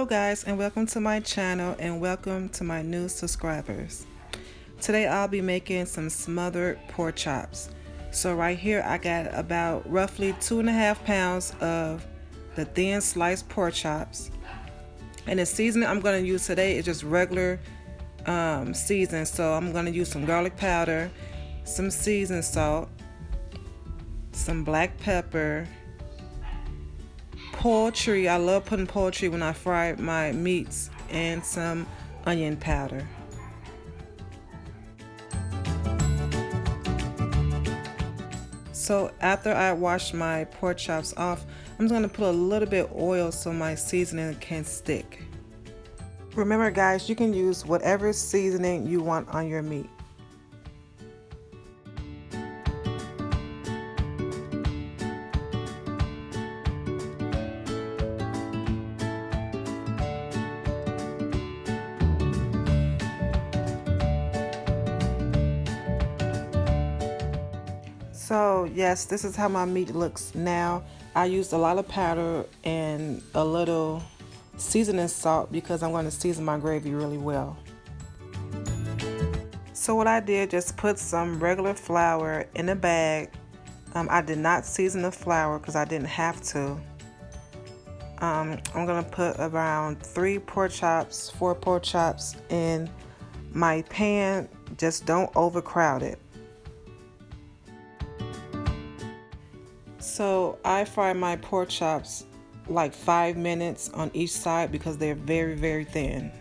Hello guys, and welcome to my channel and welcome to my new subscribers. Today I'll be making some smothered pork chops. So right here I got about roughly 2.5 pounds of the thin sliced pork chops. And the seasoning I'm going to use today is just regular seasoning. So I'm going to use some garlic powder, some seasoned salt, some black pepper, poultry. I love putting poultry when I fry my meats, and some onion powder. So after I wash my pork chops off, I'm going to put a little bit of oil so my seasoning can stick. Remember guys, you can use whatever seasoning you want on your meat. So yes, this is how my meat looks now. I used a lot of powder and a little seasoning salt because I'm going to season my gravy really well. So what I did, just put some regular flour in a bag. I did not season the flour because I didn't have to. I'm going to put around 4 pork chops in my pan. Just don't overcrowd it. So I fry my pork chops like 5 minutes on each side because they're very, very thin.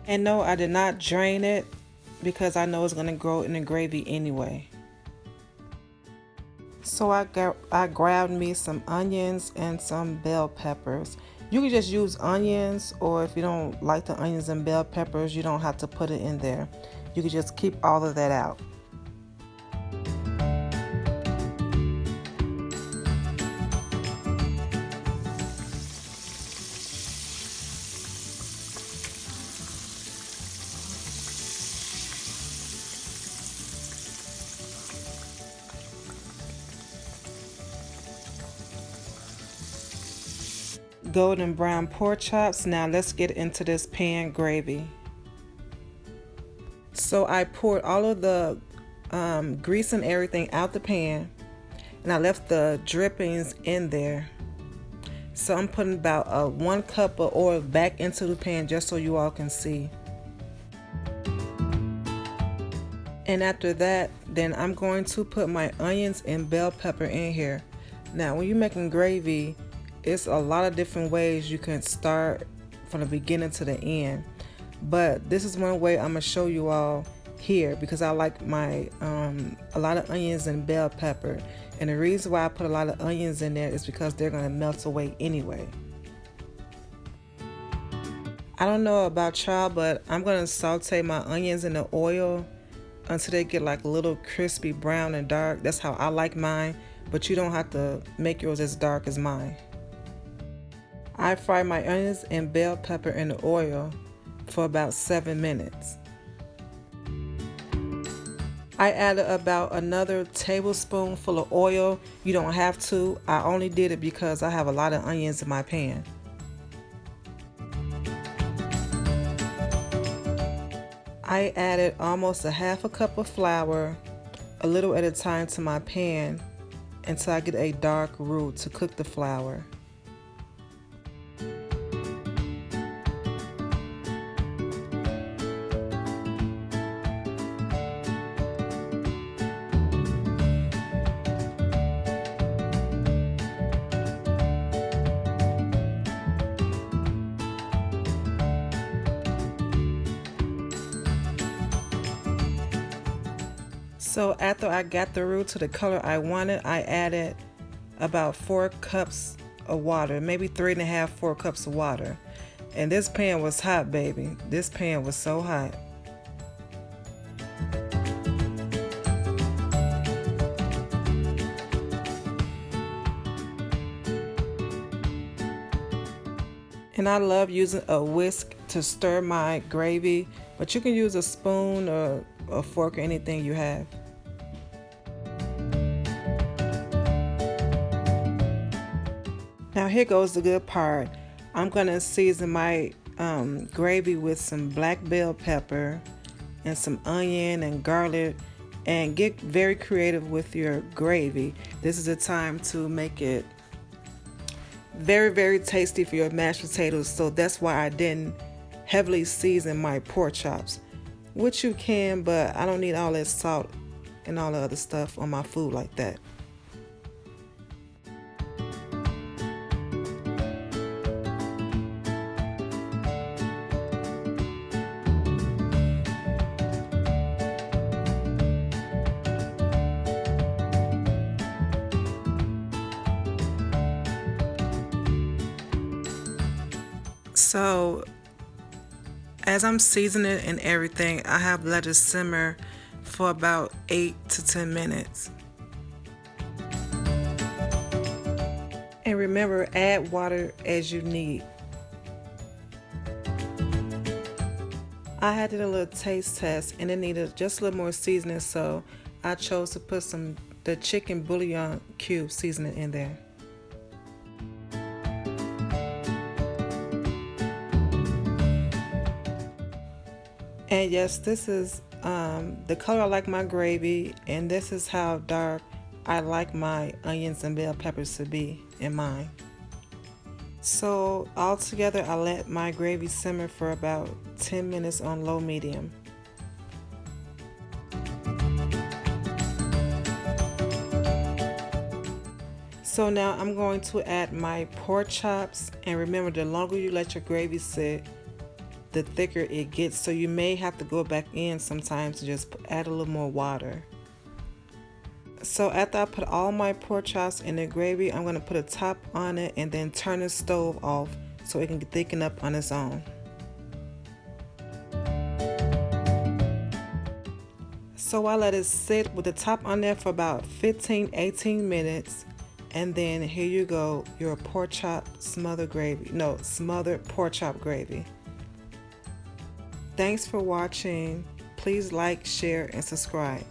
And no, I did not drain it because I know it's going to grow in the gravy anyway. So I grabbed me some onions and some bell peppers. You can just use onions, or if you don't like the onions and bell peppers, you don't have to put it in there. You can just keep all of that out. Golden brown pork chops. Now let's get into this pan gravy. So I poured all of the grease and everything out the pan, and I left the drippings in there. So I'm putting about 1 cup of oil back into the pan just so you all can see. And after that, then I'm going to put my onions and bell pepper in here. Now when you're making gravy, it's a lot of different ways you can start from the beginning to the end, but this is one way I'm gonna show you all here because I like my a lot of onions and bell pepper, and the reason why I put a lot of onions in there is because they're gonna melt away anyway. I don't know about y'all, but I'm gonna saute my onions in the oil until they get like a little crispy brown and dark. That's how I like mine, but you don't have to make yours as dark as mine. I fry my onions and bell pepper in the oil for about 7 minutes. I added about another tablespoonful of oil. You don't have to. I only did it because I have a lot of onions in my pan. I added almost a 1/2 cup of flour, a little at a time, to my pan until I get a dark roux to cook the flour. So after I got the roux to the color I wanted, I added about 4 cups of water, maybe 3.5, 4 cups of water. And this pan was hot, baby. This pan was so hot. And I love using a whisk to stir my gravy, but you can use a spoon or a fork or anything you have. Now here goes the good part. I'm gonna season my gravy with some black bell pepper and some onion and garlic, and get very creative with your gravy. This is the time to make it very, very tasty for your mashed potatoes. So that's why I didn't heavily season my pork chops, which you can, but I don't need all that salt and all the other stuff on my food like that. So as I'm seasoning and everything, I have let it simmer for about 8 to 10 minutes. And remember, add water as you need. I had to do a little taste test and it needed just a little more seasoning, so I chose to put the chicken bouillon cube seasoning in there. And yes, this is the color I like my gravy, and this is how dark I like my onions and bell peppers to be in mine. So all together, I let my gravy simmer for about 10 minutes on low medium. So now I'm going to add my pork chops, and remember, the longer you let your gravy sit, the thicker it gets, so you may have to go back in sometimes to just add a little more water. So after I put all my pork chops in the gravy, I'm going to put a top on it and then turn the stove off so it can thicken up on its own. So I let it sit with the top on there for about 15-18 minutes, and then here you go, your pork chop smothered gravy. No, smothered pork chop gravy. Thanks for watching. Please like, share, and subscribe.